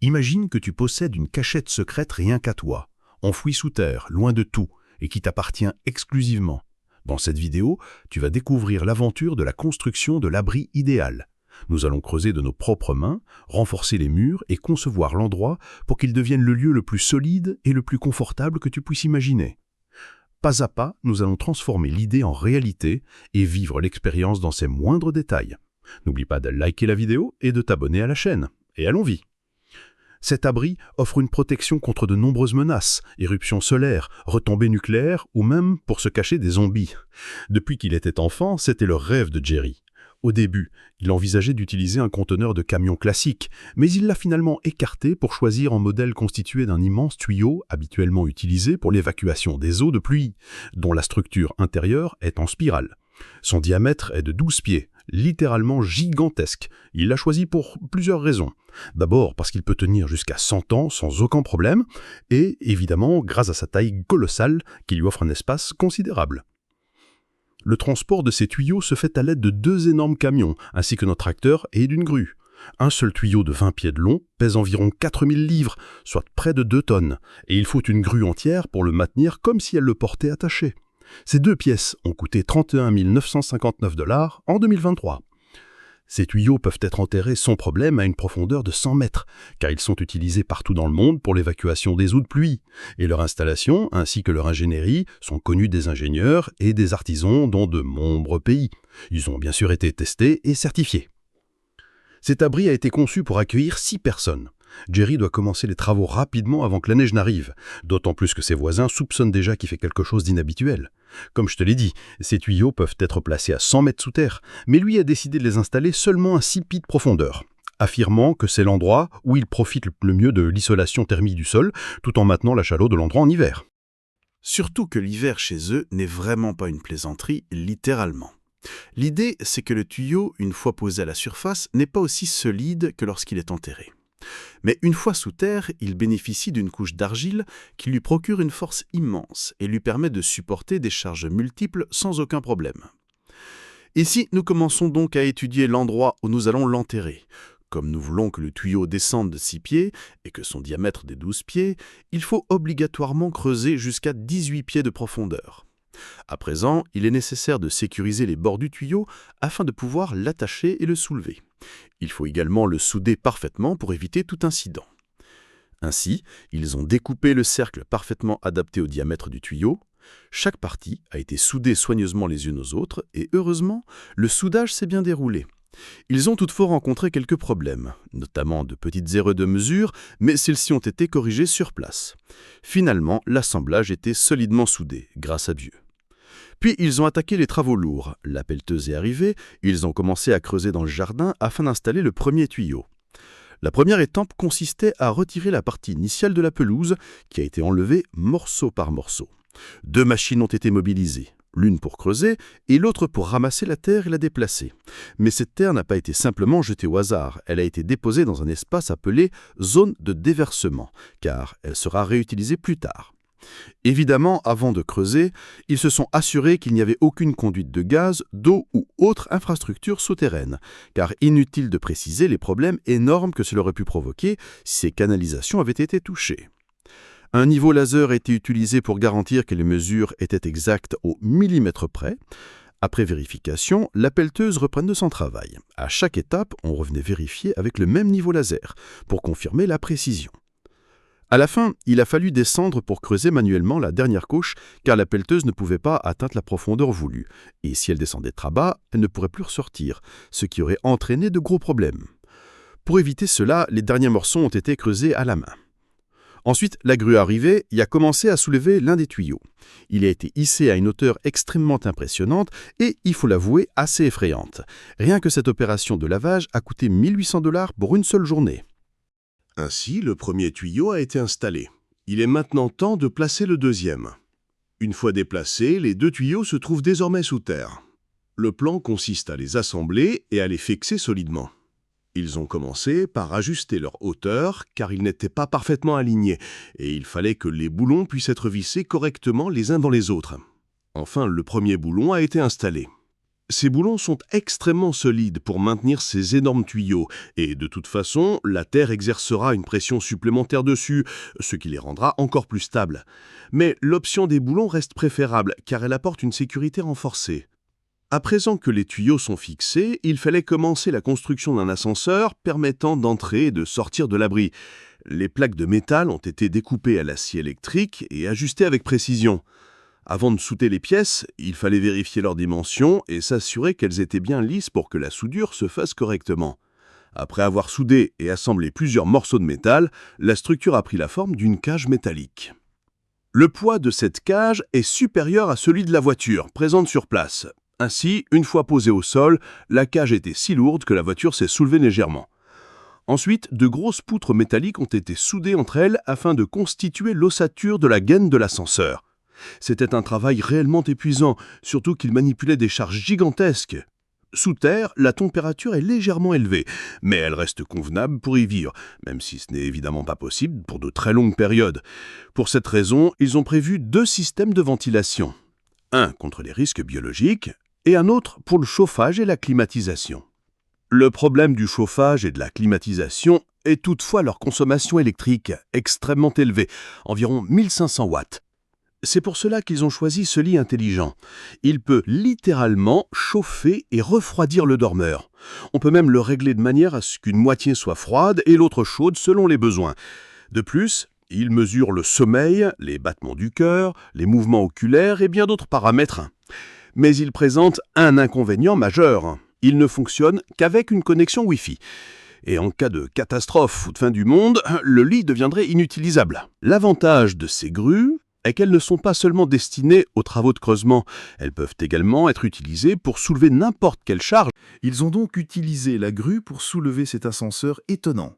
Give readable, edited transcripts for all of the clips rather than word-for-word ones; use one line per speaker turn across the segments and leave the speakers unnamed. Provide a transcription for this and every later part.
Imagine que tu possèdes une cachette secrète rien qu'à toi, enfouie sous terre, loin de tout, et qui t'appartient exclusivement. Dans cette vidéo, tu vas découvrir l'aventure de la construction de l'abri idéal. Nous allons creuser de nos propres mains, renforcer les murs et concevoir l'endroit pour qu'il devienne le lieu le plus solide et le plus confortable que tu puisses imaginer. Pas à pas, nous allons transformer l'idée en réalité et vivre l'expérience dans ses moindres détails. N'oublie pas de liker la vidéo et de t'abonner à la chaîne. Et allons-y! Cet abri offre une protection contre de nombreuses menaces, éruptions solaires, retombées nucléaires ou même pour se cacher des zombies. Depuis qu'il était enfant, c'était le rêve de Jerry. Au début, il envisageait d'utiliser un conteneur de camion classique, mais il l'a finalement écarté pour choisir un modèle constitué d'un immense tuyau habituellement utilisé pour l'évacuation des eaux de pluie, dont la structure intérieure est en spirale. Son diamètre est de 12 pieds, littéralement gigantesque. Il l'a choisi pour plusieurs raisons. D'abord parce qu'il peut tenir jusqu'à 100 ans sans aucun problème, et évidemment grâce à sa taille colossale qui lui offre un espace considérable. Le transport de ces tuyaux se fait à l'aide de 2 énormes camions, ainsi que d'un tracteur et d'une grue. Un seul tuyau de 20 pieds de long pèse environ 4000 livres, soit près de 2 tonnes, et il faut une grue entière pour le maintenir comme si elle le portait attaché. Ces 2 pièces ont coûté 31 959 $ en 2023. Ces tuyaux peuvent être enterrés sans problème à une profondeur de 100 mètres, car ils sont utilisés partout dans le monde pour l'évacuation des eaux de pluie. Et leur installation, ainsi que leur ingénierie, sont connus des ingénieurs et des artisans dans de nombreux pays. Ils ont bien sûr été testés et certifiés. Cet abri a été conçu pour accueillir 6 personnes. Jerry doit commencer les travaux rapidement avant que la neige n'arrive, d'autant plus que ses voisins soupçonnent déjà qu'il fait quelque chose d'inhabituel. Comme je te l'ai dit, ces tuyaux peuvent être placés à 100 mètres sous terre, mais lui a décidé de les installer seulement à 6 pieds de profondeur, affirmant que c'est l'endroit où il profite le mieux de l'isolation thermique du sol, tout en maintenant la chaleur de l'endroit en hiver.
Surtout que l'hiver chez eux n'est vraiment pas une plaisanterie, littéralement. L'idée, c'est que le tuyau, une fois posé à la surface, n'est pas aussi solide que lorsqu'il est enterré. Mais une fois sous terre, il bénéficie d'une couche d'argile qui lui procure une force immense et lui permet de supporter des charges multiples sans aucun problème. Ici, nous commençons donc à étudier l'endroit où nous allons l'enterrer. Comme nous voulons que le tuyau descende de 6 pieds et que son diamètre est de 12 pieds, il faut obligatoirement creuser jusqu'à 18 pieds de profondeur. À présent, il est nécessaire de sécuriser les bords du tuyau afin de pouvoir l'attacher et le soulever. Il faut également le souder parfaitement pour éviter tout incident. Ainsi, ils ont découpé le cercle parfaitement adapté au diamètre du tuyau. Chaque partie a été soudée soigneusement les unes aux autres et heureusement, le soudage s'est bien déroulé. Ils ont toutefois rencontré quelques problèmes, notamment de petites erreurs de mesure, mais celles-ci ont été corrigées sur place. Finalement, l'assemblage était solidement soudé, grâce à Dieu. Puis ils ont attaqué les travaux lourds. La pelleteuse est arrivée, ils ont commencé à creuser dans le jardin afin d'installer le premier tuyau. La première étape consistait à retirer la partie initiale de la pelouse qui a été enlevée morceau par morceau. 2 machines ont été mobilisées, l'une pour creuser et l'autre pour ramasser la terre et la déplacer. Mais cette terre n'a pas été simplement jetée au hasard, elle a été déposée dans un espace appelé zone de déversement, car elle sera réutilisée plus tard. Évidemment, avant de creuser, ils se sont assurés qu'il n'y avait aucune conduite de gaz, d'eau ou autre infrastructure souterraine, car inutile de préciser les problèmes énormes que cela aurait pu provoquer si ces canalisations avaient été touchées. Un niveau laser a été utilisé pour garantir que les mesures étaient exactes au millimètre près. Après vérification, la pelleteuse reprenne de son travail. À chaque étape, on revenait vérifier avec le même niveau laser, pour confirmer la précision. À la fin, il a fallu descendre pour creuser manuellement la dernière couche car la pelleteuse ne pouvait pas atteindre la profondeur voulue. Et si elle descendait très bas, elle ne pourrait plus ressortir, ce qui aurait entraîné de gros problèmes. Pour éviter cela, les derniers morceaux ont été creusés à la main. Ensuite, la grue arrivée et a commencé à soulever l'un des tuyaux. Il a été hissé à une hauteur extrêmement impressionnante et, il faut l'avouer, assez effrayante. Rien que cette opération de lavage a coûté 1800 $ pour une seule journée.
Ainsi, le premier tuyau a été installé. Il est maintenant temps de placer le deuxième. Une fois déplacés, les 2 tuyaux se trouvent désormais sous terre. Le plan consiste à les assembler et à les fixer solidement. Ils ont commencé par ajuster leur hauteur car ils n'étaient pas parfaitement alignés et il fallait que les boulons puissent être vissés correctement les uns dans les autres. Enfin, le premier boulon a été installé. Ces boulons sont extrêmement solides pour maintenir ces énormes tuyaux, et de toute façon, la Terre exercera une pression supplémentaire dessus, ce qui les rendra encore plus stables. Mais l'option des boulons reste préférable, car elle apporte une sécurité renforcée. À présent que les tuyaux sont fixés, il fallait commencer la construction d'un ascenseur permettant d'entrer et de sortir de l'abri. Les plaques de métal ont été découpées à l'acier électrique et ajustées avec précision. Avant de souder les pièces, il fallait vérifier leurs dimensions et s'assurer qu'elles étaient bien lisses pour que la soudure se fasse correctement. Après avoir soudé et assemblé plusieurs morceaux de métal, la structure a pris la forme d'une cage métallique. Le poids de cette cage est supérieur à celui de la voiture, présente sur place. Ainsi, une fois posée au sol, la cage était si lourde que la voiture s'est soulevée légèrement. Ensuite, de grosses poutres métalliques ont été soudées entre elles afin de constituer l'ossature de la gaine de l'ascenseur. C'était un travail réellement épuisant, surtout qu'il manipulait des charges gigantesques. Sous terre, la température est légèrement élevée, mais elle reste convenable pour y vivre, même si ce n'est évidemment pas possible pour de très longues périodes. Pour cette raison, ils ont prévu 2 systèmes de ventilation. Un contre les risques biologiques et un autre pour le chauffage et la climatisation. Le problème du chauffage et de la climatisation est toutefois leur consommation électrique, extrêmement élevée, environ 1500 watts. C'est pour cela qu'ils ont choisi ce lit intelligent. Il peut littéralement chauffer et refroidir le dormeur. On peut même le régler de manière à ce qu'une moitié soit froide et l'autre chaude selon les besoins. De plus, il mesure le sommeil, les battements du cœur, les mouvements oculaires et bien d'autres paramètres. Mais il présente un inconvénient majeur. Il ne fonctionne qu'avec une connexion Wi-Fi. Et en cas de catastrophe ou de fin du monde, le lit deviendrait inutilisable. L'avantage de ces grues est qu'elles ne sont pas seulement destinées aux travaux de creusement, elles peuvent également être utilisées pour soulever n'importe quelle charge.
Ils ont donc utilisé la grue pour soulever cet ascenseur étonnant,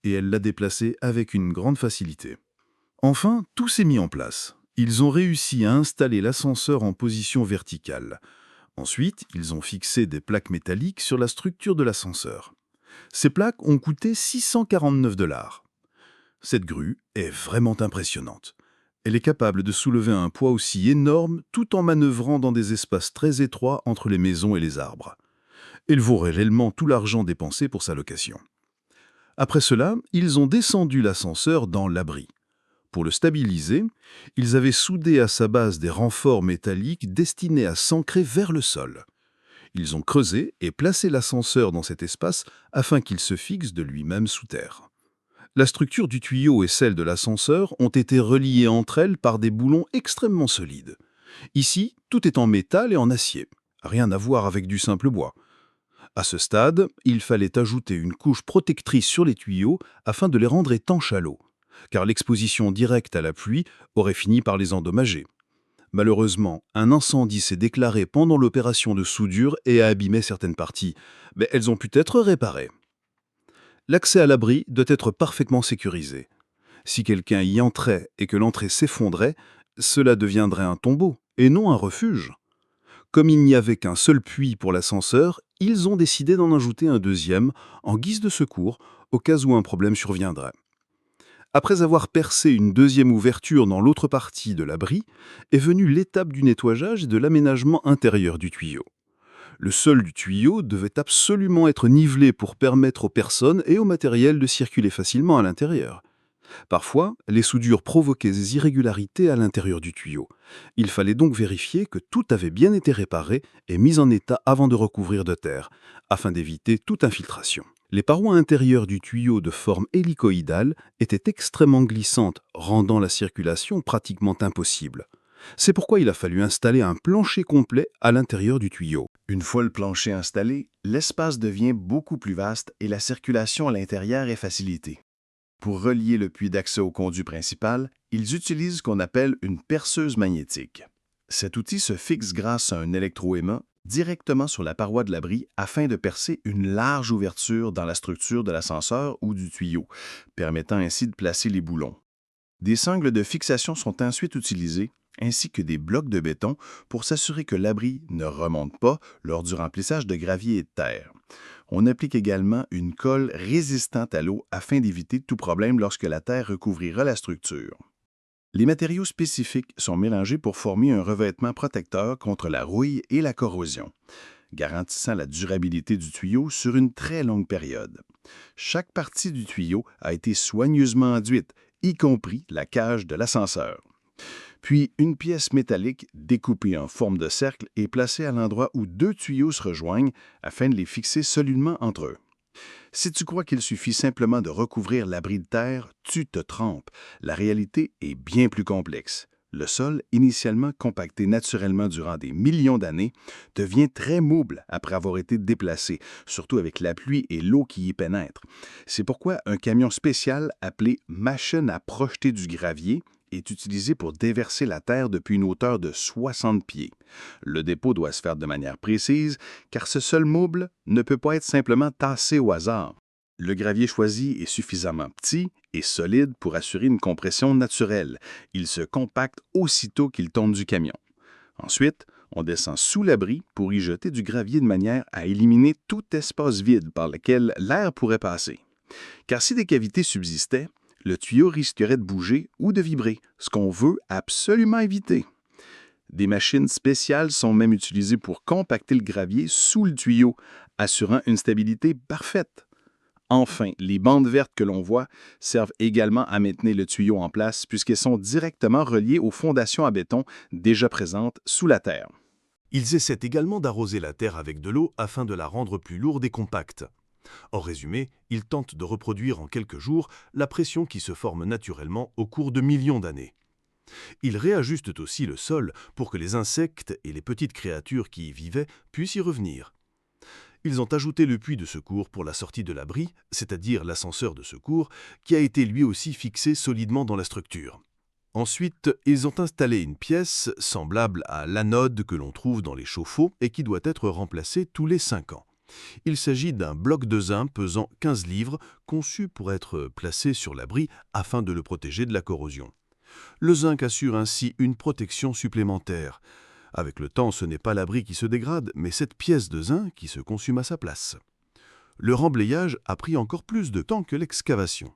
et elle l'a déplacé avec une grande facilité. Enfin, tout s'est mis en place. Ils ont réussi à installer l'ascenseur en position verticale. Ensuite, ils ont fixé des plaques métalliques sur la structure de l'ascenseur. Ces plaques ont coûté 649 $. Cette grue est vraiment impressionnante. Elle est capable de soulever un poids aussi énorme tout en manœuvrant dans des espaces très étroits entre les maisons et les arbres. Elle vaut réellement tout l'argent dépensé pour sa location. Après cela, ils ont descendu l'ascenseur dans l'abri. Pour le stabiliser, ils avaient soudé à sa base des renforts métalliques destinés à s'ancrer vers le sol. Ils ont creusé et placé l'ascenseur dans cet espace afin qu'il se fixe de lui-même sous terre. La structure du tuyau et celle de l'ascenseur ont été reliées entre elles par des boulons extrêmement solides. Ici, tout est en métal et en acier. Rien à voir avec du simple bois. À ce stade, il fallait ajouter une couche protectrice sur les tuyaux afin de les rendre étanches à l'eau, car l'exposition directe à la pluie aurait fini par les endommager. Malheureusement, un incendie s'est déclaré pendant l'opération de soudure et a abîmé certaines parties, mais elles ont pu être réparées. L'accès à l'abri doit être parfaitement sécurisé. Si quelqu'un y entrait et que l'entrée s'effondrait, cela deviendrait un tombeau et non un refuge. Comme il n'y avait qu'un seul puits pour l'ascenseur, ils ont décidé d'en ajouter un deuxième en guise de secours au cas où un problème surviendrait. Après avoir percé une deuxième ouverture dans l'autre partie de l'abri, est venue l'étape du nettoyage et de l'aménagement intérieur du tuyau. Le sol du tuyau devait absolument être nivelé pour permettre aux personnes et au matériel de circuler facilement à l'intérieur. Parfois, les soudures provoquaient des irrégularités à l'intérieur du tuyau. Il fallait donc vérifier que tout avait bien été réparé et mis en état avant de recouvrir de terre, afin d'éviter toute infiltration. Les parois intérieures du tuyau de forme hélicoïdale étaient extrêmement glissantes, rendant la circulation pratiquement impossible. C'est pourquoi il a fallu installer un plancher complet à l'intérieur du tuyau.
Une fois le plancher installé, l'espace devient beaucoup plus vaste et la circulation à l'intérieur est facilitée. Pour relier le puits d'accès au conduit principal, ils utilisent ce qu'on appelle une perceuse magnétique. Cet outil se fixe grâce à un électroaimant directement sur la paroi de l'abri afin de percer une large ouverture dans la structure de l'ascenseur ou du tuyau, permettant ainsi de placer les boulons. Des sangles de fixation sont ensuite utilisées, ainsi que des blocs de béton pour s'assurer que l'abri ne remonte pas lors du remplissage de gravier et de terre. On applique également une colle résistante à l'eau afin d'éviter tout problème lorsque la terre recouvrira la structure. Les matériaux spécifiques sont mélangés pour former un revêtement protecteur contre la rouille et la corrosion. garantissant la durabilité du tuyau sur une très longue période. Chaque partie du tuyau a été soigneusement enduite, y compris la cage de l'ascenseur. Puis, une pièce métallique découpée en forme de cercle est placée à l'endroit où deux tuyaux se rejoignent afin de les fixer solidement entre eux. Si tu crois qu'il suffit simplement de recouvrir l'abri de terre, tu te trompes. La réalité est bien plus complexe. Le sol, initialement compacté naturellement durant des millions d'années, devient très mouble après avoir été déplacé, surtout avec la pluie et l'eau qui y pénètrent. C'est pourquoi un camion spécial appelé « machine à projeter du gravier » est utilisé pour déverser la terre depuis une hauteur de 60 pieds. Le dépôt doit se faire de manière précise, car ce sol mouble ne peut pas être simplement tassé au hasard. Le gravier choisi est suffisamment petit et solide pour assurer une compression naturelle. Il se compacte aussitôt qu'il tombe du camion. Ensuite, on descend sous l'abri pour y jeter du gravier de manière à éliminer tout espace vide par lequel l'air pourrait passer. Car si des cavités subsistaient, le tuyau risquerait de bouger ou de vibrer, ce qu'on veut absolument éviter. Des machines spéciales sont même utilisées pour compacter le gravier sous le tuyau, assurant une stabilité parfaite. Enfin, les bandes vertes que l'on voit servent également à maintenir le tuyau en place puisqu'elles sont directement reliées aux fondations à béton déjà présentes sous la terre.
Ils essaient également d'arroser la terre avec de l'eau afin de la rendre plus lourde et compacte. En résumé, ils tentent de reproduire en quelques jours la pression qui se forme naturellement au cours de millions d'années. Ils réajustent aussi le sol pour que les insectes et les petites créatures qui y vivaient puissent y revenir. Ils ont ajouté le puits de secours pour la sortie de l'abri, c'est-à-dire l'ascenseur de secours, qui a été lui aussi fixé solidement dans la structure. Ensuite, ils ont installé une pièce semblable à l'anode que l'on trouve dans les chauffe-eau et qui doit être remplacée tous les 5 ans. Il s'agit d'un bloc de zinc pesant 15 livres, conçu pour être placé sur l'abri afin de le protéger de la corrosion. Le zinc assure ainsi une protection supplémentaire. Avec le temps, ce n'est pas l'abri qui se dégrade, mais cette pièce de zinc qui se consume à sa place. Le remblayage a pris encore plus de temps que l'excavation.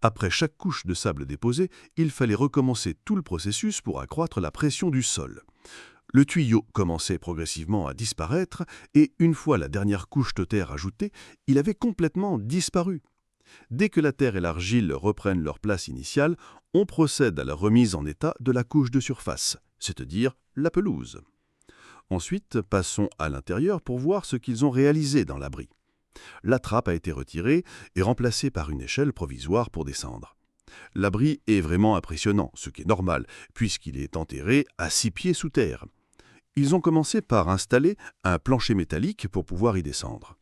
Après chaque couche de sable déposée, il fallait recommencer tout le processus pour accroître la pression du sol. Le tuyau commençait progressivement à disparaître et, une fois la dernière couche de terre ajoutée, il avait complètement disparu. Dès que la terre et l'argile reprennent leur place initiale, on procède à la remise en état de la couche de surface, c'est-à-dire la pelouse. Ensuite, passons à l'intérieur pour voir ce qu'ils ont réalisé dans l'abri. La trappe a été retirée et remplacée par une échelle provisoire pour descendre. L'abri est vraiment impressionnant, ce qui est normal, puisqu'il est enterré à 6 pieds sous terre. Ils ont commencé par installer un plancher métallique pour pouvoir y descendre.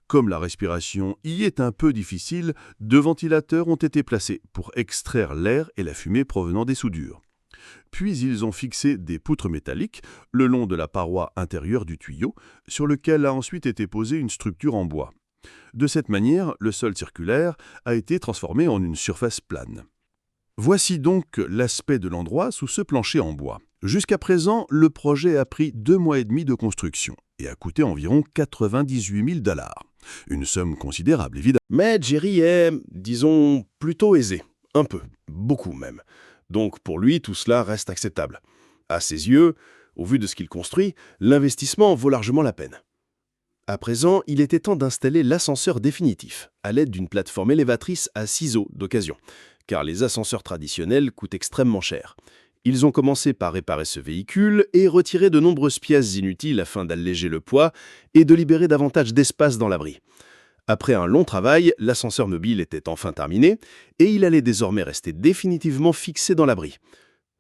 Comme la respiration y est un peu difficile, 2 ventilateurs ont été placés pour extraire l'air et la fumée provenant des soudures. Puis ils ont fixé des poutres métalliques le long de la paroi intérieure du tuyau, sur lequel a ensuite été posée une structure en bois. De cette manière, le sol circulaire a été transformé en une surface plane. Voici donc l'aspect de l'endroit sous ce plancher en bois. Jusqu'à présent, le projet a pris 2 mois et demi de construction et a coûté environ 98 000 $. Une somme considérable, évidemment.
Mais Jerry est, disons, plutôt aisé. Un peu, beaucoup même. Donc pour lui, tout cela reste acceptable. À ses yeux, au vu de ce qu'il construit, l'investissement vaut largement la peine. À présent, il était temps d'installer l'ascenseur définitif, à l'aide d'une plateforme élévatrice à ciseaux d'occasion, car les ascenseurs traditionnels coûtent extrêmement cher. Ils ont commencé par réparer ce véhicule et retirer de nombreuses pièces inutiles afin d'alléger le poids et de libérer davantage d'espace dans l'abri. Après un long travail, l'ascenseur mobile était enfin terminé et il allait désormais rester définitivement fixé dans l'abri.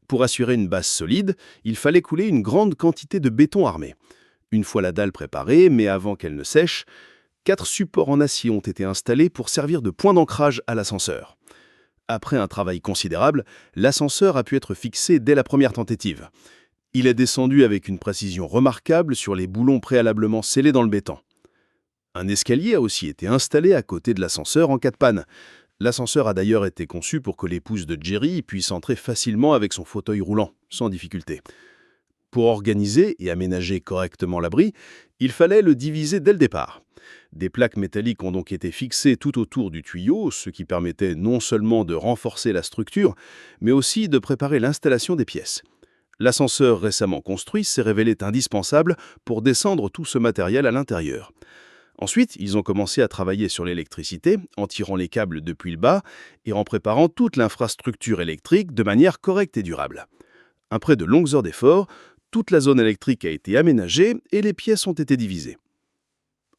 Pour assurer une base solide, il fallait couler une grande quantité de béton armé. Une fois la dalle préparée, mais avant qu'elle ne sèche, 4 supports en acier ont été installés pour servir de point d'ancrage à l'ascenseur. Après un travail considérable, l'ascenseur a pu être fixé dès la première tentative. Il est descendu avec une précision remarquable sur les boulons préalablement scellés dans le béton. Un escalier a aussi été installé à côté de l'ascenseur en cas de panne. L'ascenseur a d'ailleurs été conçu pour que l'épouse de Jerry puisse entrer facilement avec son fauteuil roulant, sans difficulté. Pour organiser et aménager correctement l'abri, il fallait le diviser dès le départ. Des plaques métalliques ont donc été fixées tout autour du tuyau, ce qui permettait non seulement de renforcer la structure, mais aussi de préparer l'installation des pièces. L'ascenseur récemment construit s'est révélé indispensable pour descendre tout ce matériel à l'intérieur. Ensuite, ils ont commencé à travailler sur l'électricité, en tirant les câbles depuis le bas et en préparant toute l'infrastructure électrique de manière correcte et durable. Après de longues heures d'efforts, toute la zone électrique a été aménagée et les pièces ont été divisées.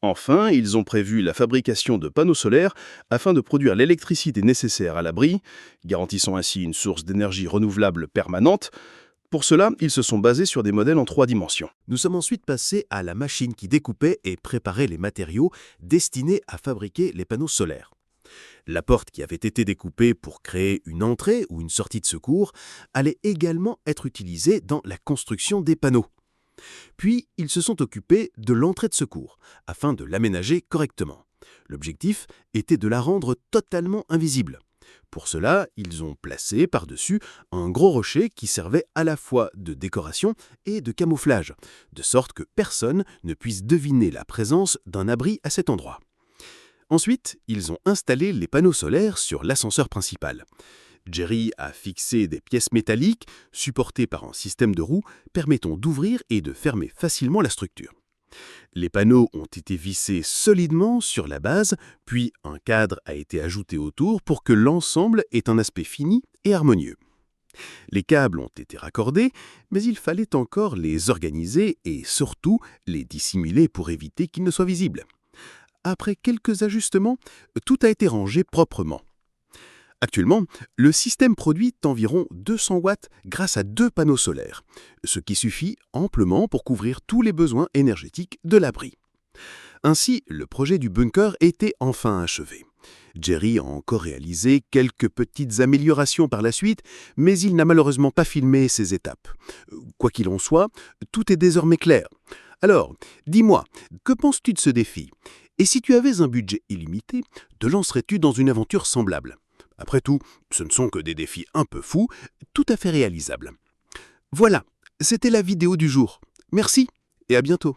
Enfin, ils ont prévu la fabrication de panneaux solaires afin de produire l'électricité nécessaire à l'abri, garantissant ainsi une source d'énergie renouvelable permanente. Pour cela, ils se sont basés sur des modèles en 3 dimensions.
Nous sommes ensuite passés à la machine qui découpait et préparait les matériaux destinés à fabriquer les panneaux solaires. La porte qui avait été découpée pour créer une entrée ou une sortie de secours allait également être utilisée dans la construction des panneaux. Puis, ils se sont occupés de l'entrée de secours, afin de l'aménager correctement. L'objectif était de la rendre totalement invisible. Pour cela, ils ont placé par-dessus un gros rocher qui servait à la fois de décoration et de camouflage, de sorte que personne ne puisse deviner la présence d'un abri à cet endroit. Ensuite, ils ont installé les panneaux solaires sur l'ascenseur principal. Jerry a fixé des pièces métalliques supportées par un système de roues permettant d'ouvrir et de fermer facilement la structure. Les panneaux ont été vissés solidement sur la base, puis un cadre a été ajouté autour pour que l'ensemble ait un aspect fini et harmonieux. Les câbles ont été raccordés, mais il fallait encore les organiser et surtout les dissimuler pour éviter qu'ils ne soient visibles. Après quelques ajustements, tout a été rangé proprement. Actuellement, le système produit environ 200 watts grâce à 2 panneaux solaires, ce qui suffit amplement pour couvrir tous les besoins énergétiques de l'abri. Ainsi, le projet du bunker était enfin achevé. Jerry a encore réalisé quelques petites améliorations par la suite, mais il n'a malheureusement pas filmé ces étapes. Quoi qu'il en soit, tout est désormais clair. Alors, dis-moi, que penses-tu de ce défi? Et si tu avais un budget illimité, te lancerais-tu dans une aventure semblable? Après tout, ce ne sont que des défis un peu fous, tout à fait réalisables. Voilà, c'était la vidéo du jour. Merci et à bientôt.